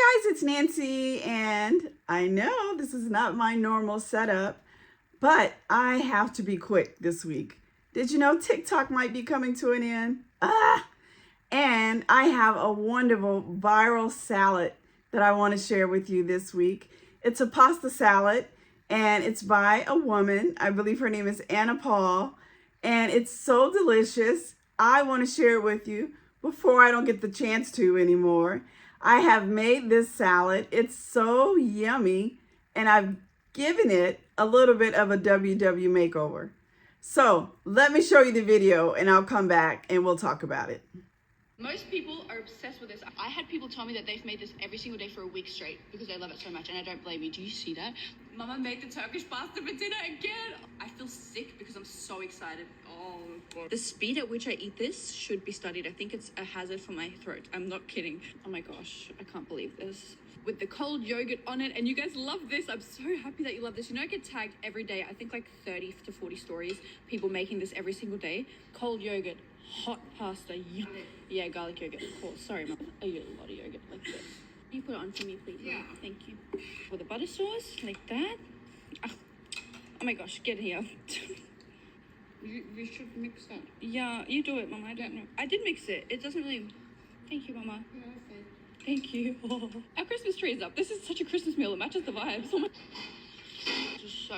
Hey guys, it's Nancy, and I know this is not my normal setup, but I have to be quick this week. Did you know TikTok might be coming to an end? And I have a wonderful viral salad that I want to share with you this week. It's a pasta salad, and it's by a woman. I believe her name is Anna Paul, and it's so delicious. I want to share it with you before I don't get the chance to anymore. I have made this salad. It's so yummy, and I've given it a little bit of a WW makeover. So let me show you the video, and I'll come back and we'll talk about it. Most people are obsessed with this. I had people tell me that they've made this every single day for a week straight because they love it so much, and I don't blame you. Do you see that? Mama made the Turkish pasta for dinner again. I feel sick because I'm so excited. Oh, God. The speed at which I eat this should be studied. I think it's a hazard for my throat. I'm not kidding. Oh my gosh, I can't believe this. With the cold yogurt on it, and you guys love this. I'm so happy that you love this. You know, I get tagged every day. I think like 30 to 40 stories, people making this every single day. Cold yogurt, hot pasta. Yeah, garlic yogurt, of course. Sorry, Mom. I eat a lot of yogurt like this. Can you put it on for me, please? Yeah. Mom? Thank you. With a butter sauce, like that. Oh my gosh, get here. You should mix that. Yeah, you do it, Mama. I don't know. I did mix it. It doesn't really... Thank you, Mama. Yeah, okay. Thank you. Oh. Our Christmas tree is up. This is such a Christmas meal. It matches the vibes. Oh my... This is so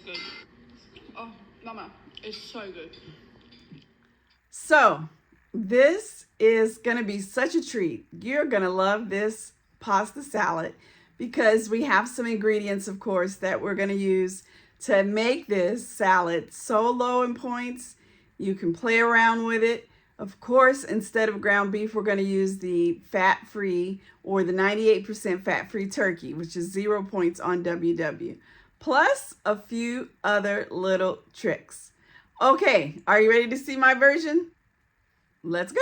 good. Oh, Mama, it's so good. So this is going to be such a treat. You're going to love this pasta salad because we have some ingredients, of course, that we're going to use to make this salad so low in points. You can play around with it. Of course, instead of ground beef, we're going to use the fat-free or the 98% fat-free turkey, which is 0 points on WW, plus a few other little tricks. Okay, are you ready to see my version? Let's go.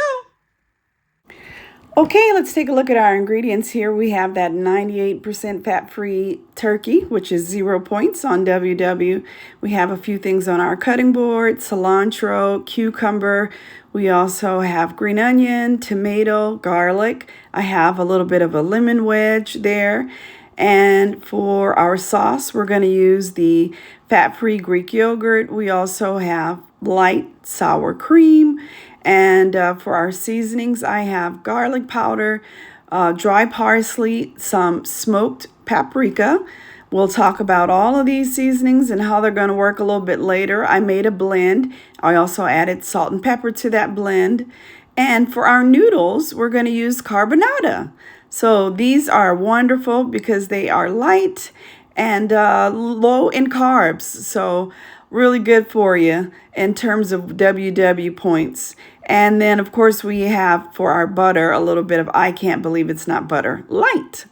Okay, let's take a look at our ingredients here. We have that 98% fat-free turkey, which is 0 points on WW. We have a few things on our cutting board: cilantro, cucumber. We also have green onion, tomato, garlic. I have a little bit of a lemon wedge there. And for our sauce, we're going to use the fat-free Greek yogurt. We also have light sour cream. And for our seasonings, I have garlic powder, dry parsley, some smoked paprika. We'll talk about all of these seasonings and how they're going to work a little bit later. I made a blend. I also added salt and pepper to that blend. And for our noodles, we're going to use carbonara. So these are wonderful because they are light and low in carbs. So really good for you in terms of WW points. And then, of course, we have for our butter a little bit of I can't believe it's not butter light.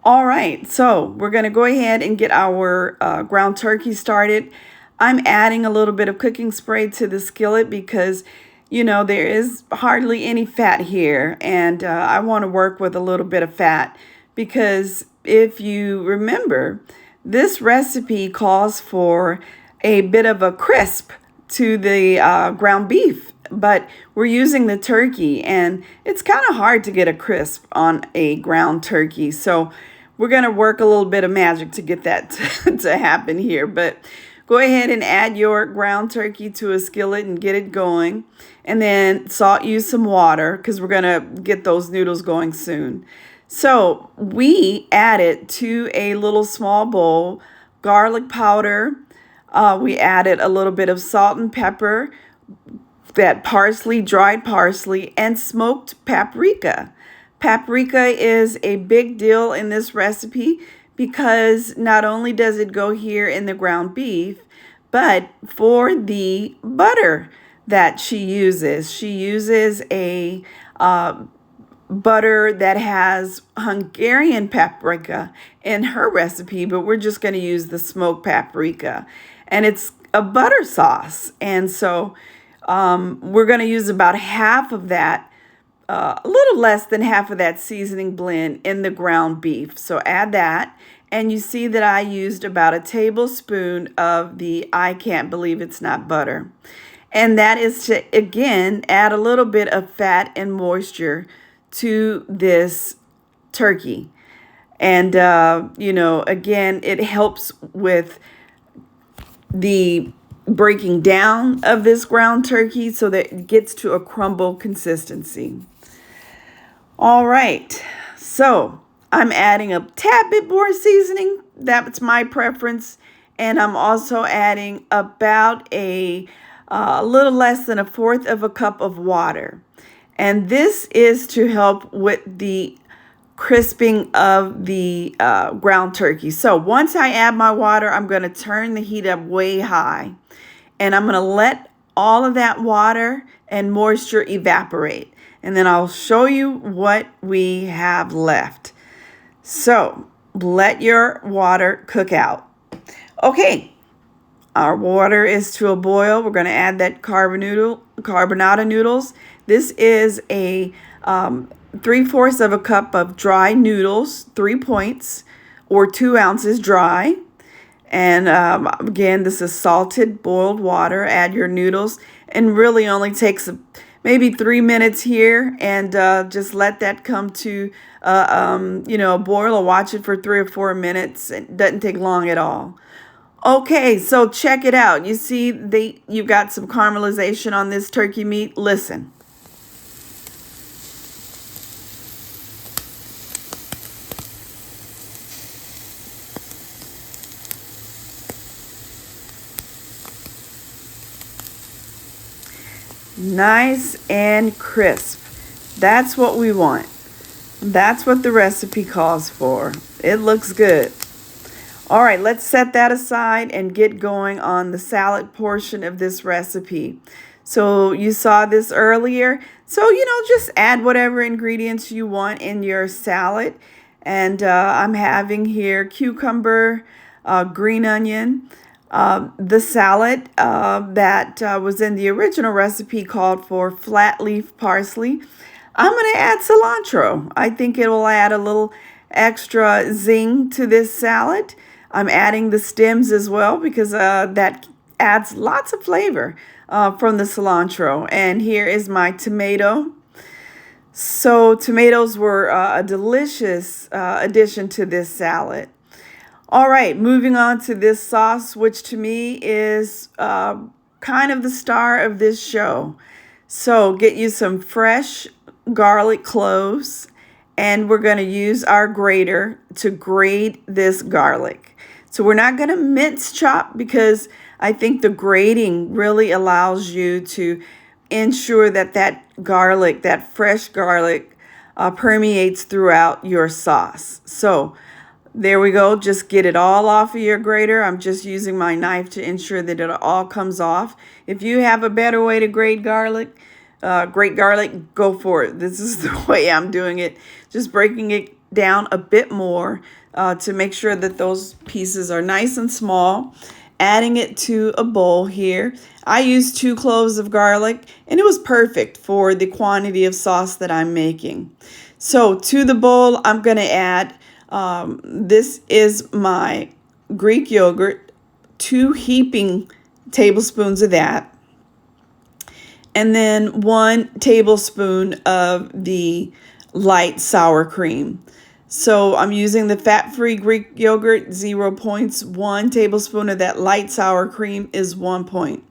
All right, so we're going to go ahead and get our ground turkey started. I'm adding a little bit of cooking spray to the skillet because, you know, there is hardly any fat here. And I want to work with a little bit of fat because if you remember, this recipe calls for a bit of a crisp to the ground beef, but we're using the turkey, and it's kind of hard to get a crisp on a ground turkey. So we're going to work a little bit of magic to get that to happen here. But go ahead and add your ground turkey to a skillet and get it going. And then use some water because we're going to get those noodles going soon. So we added to a little small bowl garlic powder. We added a little bit of salt and pepper, that parsley, dried parsley, and smoked paprika. Paprika is a big deal in this recipe because not only does it go here in the ground beef, but for the butter that she uses a butter that has Hungarian paprika in her recipe, but we're just going to use the smoked paprika. And it's a butter sauce. And so we're going to use about half of that, a little less than half of that seasoning blend in the ground beef. So add that. And you see that I used about a tablespoon of the I can't believe it's not butter. And that is to, again, add a little bit of fat and moisture to this turkey. And, again, it helps with the breaking down of this ground turkey so that it gets to a crumble consistency. All right, so I'm adding a tad bit more seasoning. That's my preference. And I'm also adding about a little less than 1/4 of a cup of water. And this is to help with the crisping of the ground turkey. So once I add my water, I'm going to turn the heat up way high. And I'm going to let all of that water and moisture evaporate. And then I'll show you what we have left. So let your water cook out. Okay, our water is to a boil. We're going to add that carbonata noodles. This is a 3/4 of a cup of dry noodles, 3 points, or 2 ounces dry. And again, this is salted boiled water. Add your noodles, and really only takes maybe 3 minutes here, and just let that come to a boil, or watch it for 3 or 4 minutes. It doesn't take long at all. Okay, so check it out. You see, you got some caramelization on this turkey meat. Listen. Nice and crisp. That's what we want. That's what the recipe calls for. It looks good. All right, let's set that aside and get going on the salad portion of this recipe. So you saw this earlier. So, just add whatever ingredients you want in your salad. And I'm having here cucumber, green onion. The salad that was in the original recipe called for flat leaf parsley. I'm going to add cilantro. I think it will add a little extra zing to this salad. I'm adding the stems as well because that adds lots of flavor from the cilantro. And here is my tomato. So tomatoes were a delicious addition to this salad. All right, moving on to this sauce, which to me is kind of the star of this show. So get you some fresh garlic cloves, and we're going to use our grater to grate this garlic. So we're not going to mince chop because I think the grating really allows you to ensure that garlic, that fresh garlic, permeates throughout your sauce. So there we go. Just get it all off of your grater. I'm just using my knife to ensure that it all comes off. If you have a better way to grate garlic, go for it. This is the way I'm doing it. Just breaking it down a bit more to make sure that those pieces are nice and small. Adding it to a bowl here. I used 2 cloves of garlic, and it was perfect for the quantity of sauce that I'm making. So to the bowl, I'm going to add this is my Greek yogurt, 2 heaping tablespoons of that. And then 1 tablespoon of the light sour cream. So I'm using the fat-free Greek yogurt, 0 points. 1 tablespoon of that light sour cream is 1 point.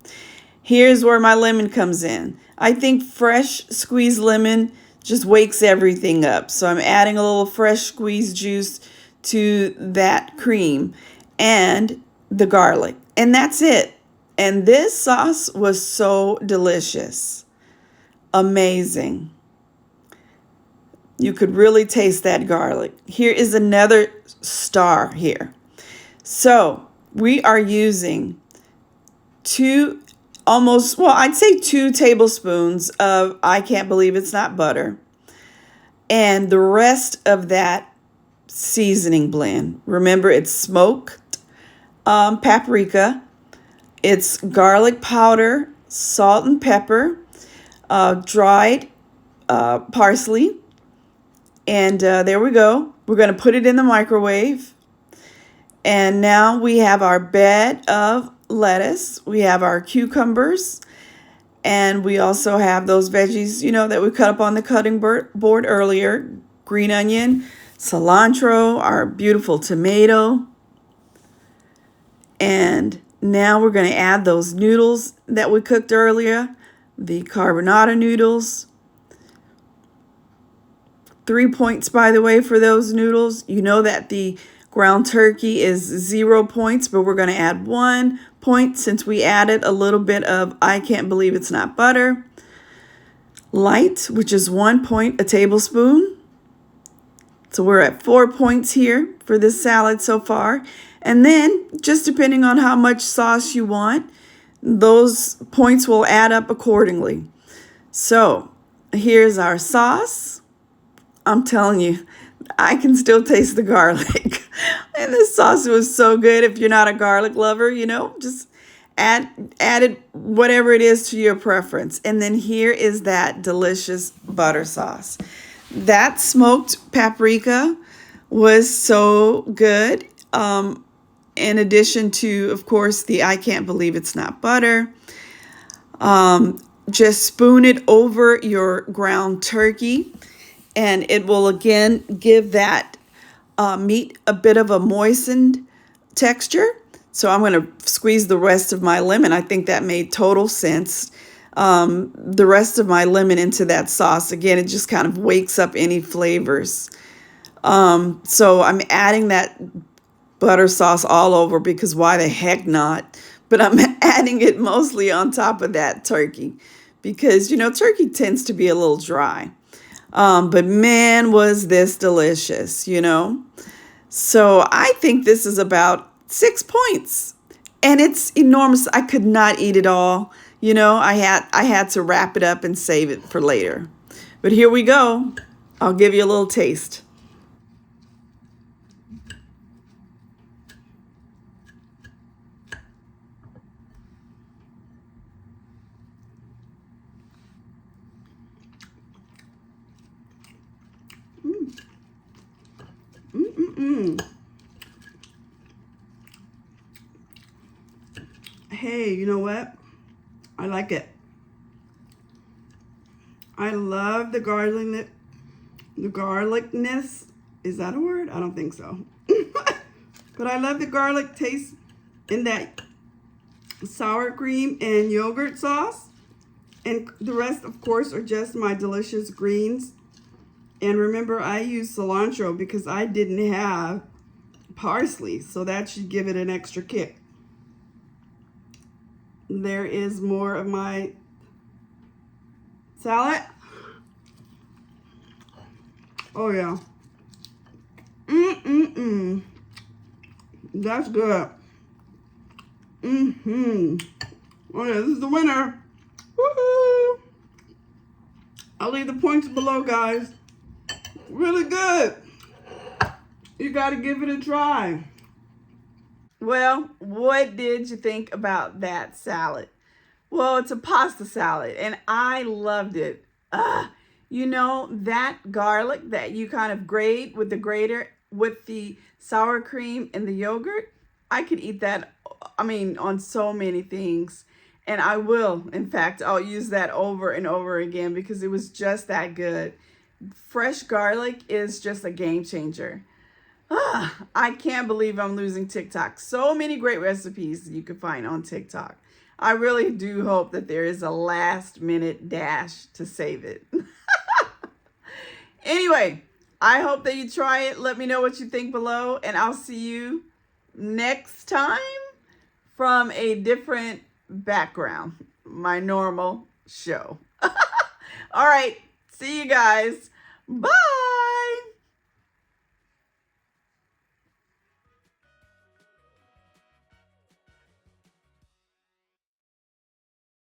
Here's where my lemon comes in. I think fresh squeezed lemon just wakes everything up. So I'm adding a little fresh squeezed juice to that cream and the garlic. And that's it. And this sauce was so delicious. Amazing. You could really taste that garlic. Here is another star here. So we are using 2 tablespoons of I can't believe it's not butter. And the rest of that seasoning blend. Remember, it's smoked paprika. It's garlic powder, salt and pepper, dried parsley. And there we go. We're going to put it in the microwave. And now we have our bed of lettuce. We have our cucumbers. And we also have those veggies, that we cut up on the cutting board earlier. Green onion, cilantro, our beautiful tomato. And now we're going to add those noodles that we cooked earlier, the carbonara noodles. 3 points, by the way, for those noodles. You know that the ground turkey is 0 points, but we're going to add 1 point since we added a little bit of I can't believe it's not butter. Light, which is 1 point, a tablespoon. So we're at 4 points here for this salad so far. And then, just depending on how much sauce you want, those points will add up accordingly. So here's our sauce. I'm telling you, I can still taste the garlic. And this sauce was so good. If you're not a garlic lover, just add it, whatever it is to your preference. And then here is that delicious butter sauce. That smoked paprika was so good. In addition to, of course, the I can't believe it's not butter. Just spoon it over your ground turkey. And it will, again, give that meat a bit of a moistened texture. So I'm going to squeeze the rest of my lemon. I think that made total sense. The rest of my lemon into that sauce. Again, it just kind of wakes up any flavors. So I'm adding that butter sauce all over because why the heck not? But I'm adding it mostly on top of that turkey because, turkey tends to be a little dry. But man, was this delicious, So I think this is about 6 points. And it's enormous. I could not eat it all. I had to wrap it up and save it for later. But here we go. I'll give you a little taste. Hey, you know what? I like it. I love the garlicness. Is that a word? I don't think so. But I love the garlic taste in that sour cream and yogurt sauce. And the rest, of course, are just my delicious greens. And remember, I use cilantro because I didn't have parsley. So that should give it an extra kick. There is more of my salad. Oh, yeah. That's good. Oh, yeah, this is the winner. Woohoo! I'll leave the points below, guys. Really good. You got to give it a try. Well, what did you think about that salad? Well, it's a pasta salad, and I loved it. That garlic that you kind of grate with the grater with the sour cream and the yogurt, I could eat that, on so many things. And I will, in fact, I'll use that over and over again because it was just that good. Fresh garlic is just a game changer. I can't believe I'm losing TikTok. So many great recipes you can find on TikTok. I really do hope that there is a last minute dash to save it. Anyway, I hope that you try it. Let me know what you think below, and I'll see you next time from a different background, my normal show. All right, see you guys. Bye.